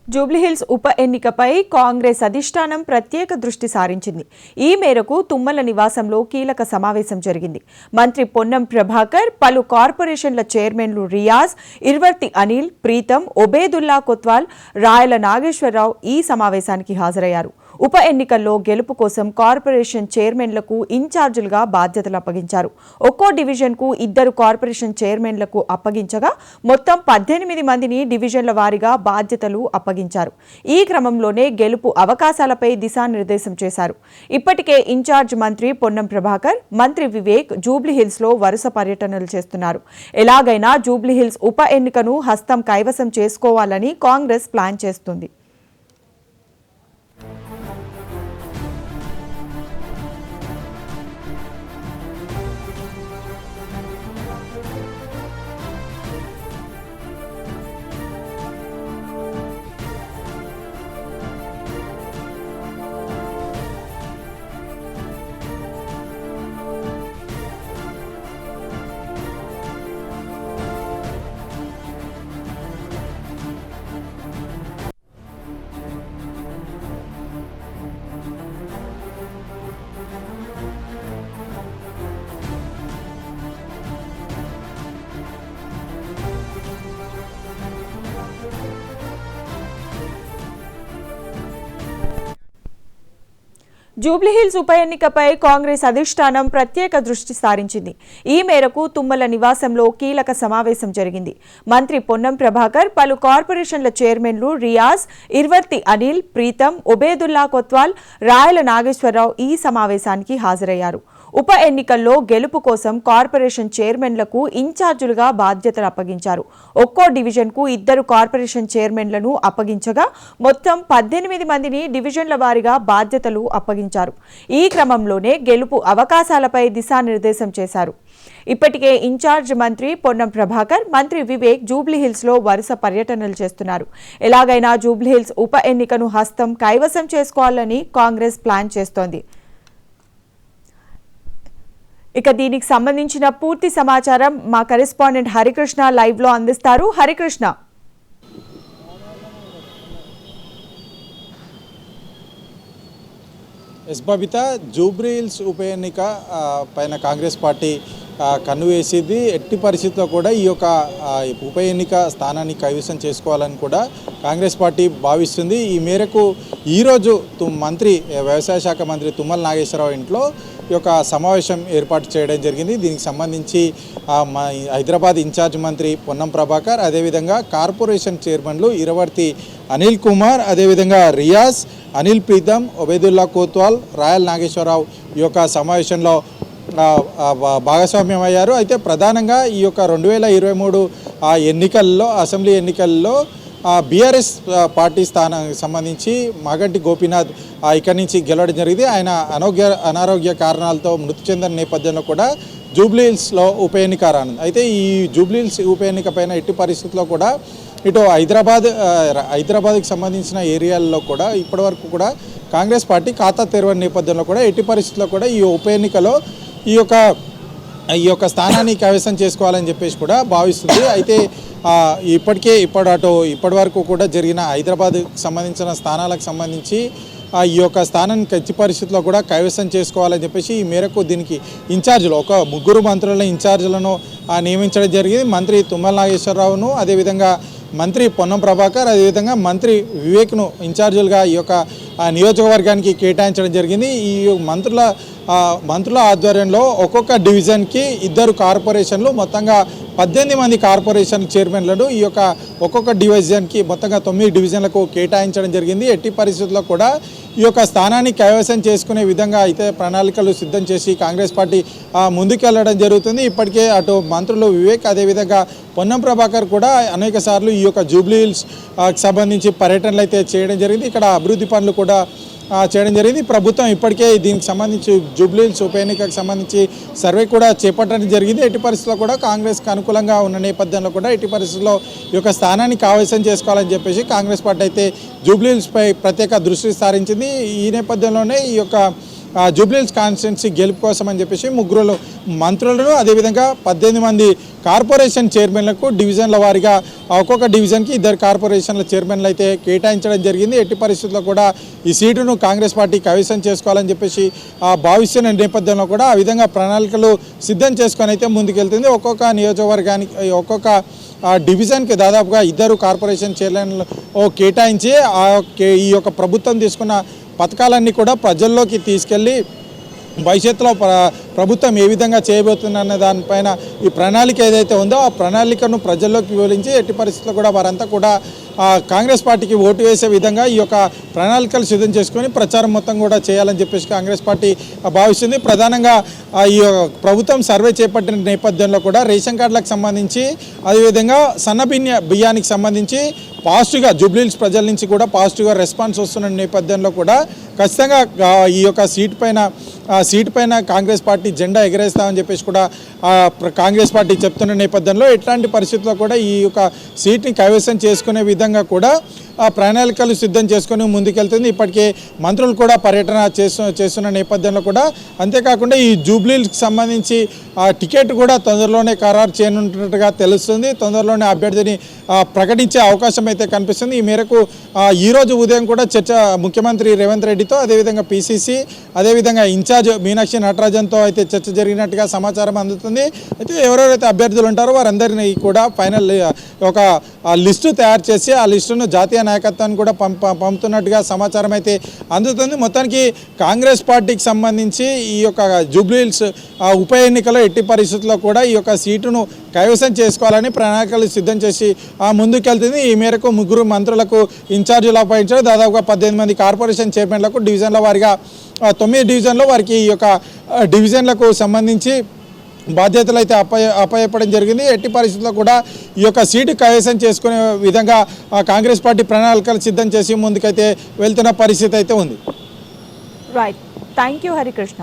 జూబ్లీహిల్స్ ఉప ఎన్నికపై కాంగ్రెస్ అధిష్టానం ప్రత్యేక దృష్టి సారించింది. ఈ మేరకు తుమ్మల నివాసంలో కీలక సమావేశం జరిగింది. మంత్రి పొన్నం ప్రభాకర్, పలు కార్పొరేషన్ల చైర్మన్లు రియాజ్, ఇర్వర్తి అనిల్, ప్రీతం, ఒబేదుల్లా కొత్వాల్, రాయల నాగేశ్వరరావు ఈ సమావేశానికి హాజరయ్యారు. ఉప ఎన్నికల్లో గెలుపు కోసం కార్పొరేషన్ చైర్మన్లకు ఇన్ఛార్జీలుగా బాధ్యతలు అప్పగించారు. ఒక్కో డివిజన్కు 2 కార్పొరేషన్ చైర్మన్లకు అప్పగించగా మొత్తం 18 మందిని డివిజన్ల వారీగా బాధ్యతలు అప్పగించారు. ఈ క్రమంలోనే గెలుపు అవకాశాలపై దిశానిర్దేశం చేశారు. ఇప్పటికే ఇన్ఛార్జ్ మంత్రి పొన్నం ప్రభాకర్, మంత్రి వివేక్ జూబ్లీహిల్స్లో వరుస పర్యటనలు చేస్తున్నారు. ఎలాగైనా జూబ్లీహిల్స్ ఉప ఎన్నికను హస్తం కైవసం చేసుకోవాలని కాంగ్రెస్ ప్లాన్ చేస్తుంది. జూబ్లీహిల్స్ ఉప ఎన్నికపై కాంగ్రెస్ అధిష్టానం ప్రత్యేక దృష్టి సారించింది. ఈ మేరకు తుమ్మల నివాసంలో కీలక సమావేశం జరిగింది. మంత్రి పొన్నం ప్రభాకర్, పలు కార్పొరేషన్ల చైర్మన్లు రియాజ్, ఇర్వర్తి అనిల్, ప్రీతం, ఒబేదుల్లా కొత్వాల్, రాయల నాగేశ్వరరావు ఈ సమావేశానికి హాజరయ్యారు. ఉప ఎన్నికల్లో గెలుపు కోసం కార్పొరేషన్ చైర్మన్లకు ఇన్ఛార్జీలుగా బాధ్యతలు అప్పగించారు. ఒక్కో డివిజన్కు 2 కార్పొరేషన్ చైర్మన్లను అప్పగించగా మొత్తం 18 మందిని డివిజన్ల వారీగా బాధ్యతలు అప్పగించారు. ఈ క్రమంలోనే గెలుపు అవకాశాలపై దిశానిర్దేశం చేశారు. ఇప్పటికే ఇన్ఛార్జ్ మంత్రి పొన్నం ప్రభాకర్, మంత్రి వివేక్ జూబ్లీహిల్స్లో వరుస పర్యటనలు చేస్తున్నారు. ఎలాగైనా జూబ్లీహిల్స్ ఉప ఎన్నికను హస్తం కైవసం చేసుకోవాలని కాంగ్రెస్ ప్లాన్ చేస్తోంది. ఇక దీనికి సంబంధించిన పూర్తి సమాచారం మా కరెస్పాండెంట్ హరికృష్ణ లైవ్ లో అందిస్తారు. హరికృష్ణ, బబిత, జూబ్లీహిల్స్ ఉప ఎన్నిక పైన కాంగ్రెస్ పార్టీ కన్ను వేసింది. ఎట్టి పరిస్థితుల్లో కూడా ఈ యొక్క ఉప ఎన్నిక స్థానాన్ని కైవసం చేసుకోవాలని కూడా కాంగ్రెస్ పార్టీ భావిస్తుంది. ఈ మేరకు ఈరోజు వ్యవసాయ శాఖ మంత్రి తుమ్మల నాగేశ్వరరావు ఇంట్లో ఈ యొక్క సమావేశం ఏర్పాటు చేయడం జరిగింది. దీనికి సంబంధించి హైదరాబాద్ ఇన్ఛార్జ్ మంత్రి పొన్నం ప్రభాకర్, అదేవిధంగా కార్పొరేషన్ చైర్మన్లు ఇర్వర్తి అనిల్ కుమార్, అదేవిధంగా రియాజ్, అనిల్ ప్రీతం, ఒబేదుల్లా కోత్వాల్, రాయల్ నాగేశ్వరరావు ఈ యొక్క సమావేశంలో భాగస్వామ్యం అయ్యారు. అయితే ప్రధానంగా ఈ యొక్క 2023 ఎన్నికల్లో, అసెంబ్లీ ఎన్నికల్లో బీఆర్ఎస్ పార్టీ స్థానానికి సంబంధించి మాగంటి గోపీనాథ్ ఇక్కడి నుంచి గెలవడం జరిగింది. ఆయన అనారోగ్య కారణాలతో మృతి చెందిన నేపథ్యంలో కూడా జూబ్లీహిల్స్లో ఉప ఎన్నిక రానుంది. అయితే ఈ జూబ్లీహిల్స్ ఉప ఎన్నిక పైన ఎట్టి పరిస్థితుల్లో కూడా ఇటు హైదరాబాద్కి సంబంధించిన ఏరియాల్లో కూడా ఇప్పటివరకు కూడా కాంగ్రెస్ పార్టీ ఖాతా తెరవని నేపథ్యంలో కూడా ఎట్టి పరిస్థితుల్లో కూడా ఈ ఉప ఎన్నికలో ఈ యొక్క స్థానాన్ని కైవసం చేసుకోవాలని చెప్పేసి కూడా భావిస్తుంది. అయితే ఇప్పటి వరకు కూడా జరిగిన హైదరాబాద్కి సంబంధించిన స్థానాలకు సంబంధించి ఈ యొక్క స్థానాన్ని ఖచ్చిత పరిస్థితుల్లో కూడా కైవసం చేసుకోవాలని చెప్పేసి ఈ మేరకు దీనికి ఇన్ఛార్జీలు 3 మంత్రుల ఇన్ఛార్జీలను నియమించడం జరిగింది. మంత్రి తుమ్మల నాగేశ్వరరావును, అదేవిధంగా మంత్రి పొన్నం ప్రభాకర్, అదేవిధంగా మంత్రి వివేక్ను ఇన్ఛార్జీలుగా ఈ యొక్క నియోజకవర్గానికి కేటాయించడం జరిగింది. ఈ మంత్రుల ఆధ్వర్యంలో ఒక్కొక్క డివిజన్కి 2 కార్పొరేషన్లు, మొత్తంగా 18 మంది కార్పొరేషన్ చైర్మన్లను ఈ యొక్క ఒక్కొక్క డివిజన్కి మొత్తంగా 9 డివిజన్లకు కేటాయించడం జరిగింది. ఎట్టి పరిస్థితుల్లో కూడా ఈ యొక్క స్థానాన్ని కైవసం చేసుకునే విధంగా అయితే ప్రణాళికలు సిద్ధం చేసి కాంగ్రెస్ పార్టీ ముందుకెళ్లడం జరుగుతుంది. ఇప్పటికే అటు మంత్రులు వివేక్, అదేవిధంగా పొన్నం ప్రభాకర్ కూడా అనేక సార్లు ఈ యొక్క జూబ్లీహిల్స్ సంబంధించి పర్యటనలు అయితే చేయడం జరిగింది. ఇక్కడ అభివృద్ధి పనులు కూడా చేయడం జరిగింది. ప్రభుత్వం ఇప్పటికే దీనికి సంబంధించి జూబ్లీహిల్స్ ఉప ఎన్నికకు సంబంధించి సర్వే కూడా చేపట్టడం జరిగింది. ఎట్టి పరిస్థితుల్లో కూడా కాంగ్రెస్కి అనుకూలంగా ఉన్న నేపథ్యంలో కూడా ఎట్టి పరిస్థితుల్లో ఈ యొక్క స్థానాన్ని కైవసం చేసుకోవాలని చెప్పేసి కాంగ్రెస్ పార్టీ అయితే జూబ్లీహిల్స్పై ప్రత్యేక దృష్టి సారించింది. ఈ నేపథ్యంలోనే ఈ యొక్క జూబ్లీహిల్స్ కాన్స్టిట్యున్సీ గెలుపు కోసం అని చెప్పేసి ముగ్గురు మంత్రులను అదేవిధంగా 18 మంది కార్పొరేషన్ చైర్మన్లకు డివిజన్ల వారీగా ఒక్కొక్క డివిజన్కి 2 కార్పొరేషన్ల చైర్మన్లు అయితే కేటాయించడం జరిగింది. ఎట్టి పరిస్థితుల్లో కూడా ఈ సీటును కాంగ్రెస్ పార్టీ కైవసం చేసుకోవాలని చెప్పేసి భావిస్తున్న నేపథ్యంలో కూడా ఆ విధంగా ప్రణాళికలు సిద్ధం చేసుకొని అయితే ముందుకెళ్తుంది. ఒక్కొక్క నియోజకవర్గానికి ఒక్కొక్క డివిజన్కి దాదాపుగా 2 కార్పొరేషన్ చైర్మన్లు కేటాయించి ఈ యొక్క ప్రభుత్వం తీసుకున్న పథకాలన్నీ కూడా ప్రజల్లోకి తీసుకెళ్ళి భవిష్యత్తులో ప్రభుత్వం ఏ విధంగా చేయబోతుందన్న దానిపైన ఈ ప్రణాళిక ఏదైతే ఉందో ఆ ప్రణాళికను ప్రజల్లోకి వివరించి ఎట్టి పరిస్థితుల్లో కూడా వారంతా కూడా కాంగ్రెస్ పార్టీకి ఓటు వేసే విధంగా ఈ యొక్క ప్రణాళికలు సిద్ధం చేసుకొని ప్రచారం మొత్తం కూడా చేయాలని చెప్పేసి కాంగ్రెస్ పార్టీ భావిస్తుంది. ప్రధానంగా ఈ ప్రభుత్వం సర్వే చేపట్టిన నేపథ్యంలో కూడా రేషన్ కార్డులకు సంబంధించి అదేవిధంగా బియ్యానికి సంబంధించి పాజిటివ్గా జూబ్లీహిల్స్ ప్రజల నుంచి కూడా పాజిటివ్గా రెస్పాన్స్ వస్తున్న నేపథ్యంలో కూడా ఖచ్చితంగా ఈ యొక్క సీట్ పైన కాంగ్రెస్ పార్టీ జెండా ఎగరేస్తామని చెప్పేసి కూడా కాంగ్రెస్ పార్టీ చెప్తున్న నేపథ్యంలో ఎట్లాంటి పరిస్థితుల్లో కూడా ఈ యొక్క సీట్ని కైవసం చేసుకునే విధంగా కూడా ప్రణాళికలు సిద్ధం చేసుకొని ముందుకెళ్తుంది. ఇప్పటికే మంత్రులు కూడా పర్యటన చేస్తున్న నేపథ్యంలో కూడా అంతేకాకుండా ఈ జూబ్లీహిల్స్కి సంబంధించి టికెట్ కూడా తొందరలోనే ఖరారు చేయనున్నట్టుగా తెలుస్తుంది. తొందరలోనే అభ్యర్థిని ప్రకటించే అవకాశం అయితే కనిపిస్తుంది. ఈ మేరకు ఈరోజు ఉదయం కూడా చర్చ ముఖ్యమంత్రి రేవంత్ రెడ్డితో అదేవిధంగా పిసిసి అదేవిధంగా ఇన్ఛార్జ్ మీనాక్షి నటరాజన్తో అయితే చర్చ జరిగినట్టుగా సమాచారం అందుతుంది. అయితే ఎవరెవరైతే అభ్యర్థులు ఉంటారో వారందరినీ కూడా ఫైనల్ ఒక లిస్టు తయారు చేసి ఆ లిస్టును జాతీయ నాయకత్వాన్ని కూడా పంపుతున్నట్టుగా సమాచారం అయితే అందుతుంది. మొత్తానికి కాంగ్రెస్ పార్టీకి సంబంధించి ఈ యొక్క జూబ్లీహిల్స్ ఉప ఎన్నికలో ఎట్టి పరిస్థితుల్లో కూడా ఈ యొక్క సీటును కైవసం చేసుకోవాలని ప్రణాళికలు సిద్ధం చేసి ముందుకెళ్తుంది. ఈ మేరకు 3 మంత్రులకు ఇన్ఛార్జీలు అపాయించారు. దాదాపుగా 18 మంది కార్పొరేషన్ చైర్మన్లకు డివిజన్ల వారిగా 9 డివిజన్లో వారికి ఈ యొక్క డివిజన్లకు సంబంధించి బాధ్యతలు అయితే అప్పచెప్పడం జరిగింది. ఎట్టి పరిస్థితుల్లో కూడా ఈ యొక్క సీటు కైవసం చేసుకునే విధంగా కాంగ్రెస్ పార్టీ ప్రణాళికలు సిద్ధం చేసి ముందుకైతే వెళ్తున్న పరిస్థితి అయితే ఉంది. Right, thank you Harikrishna.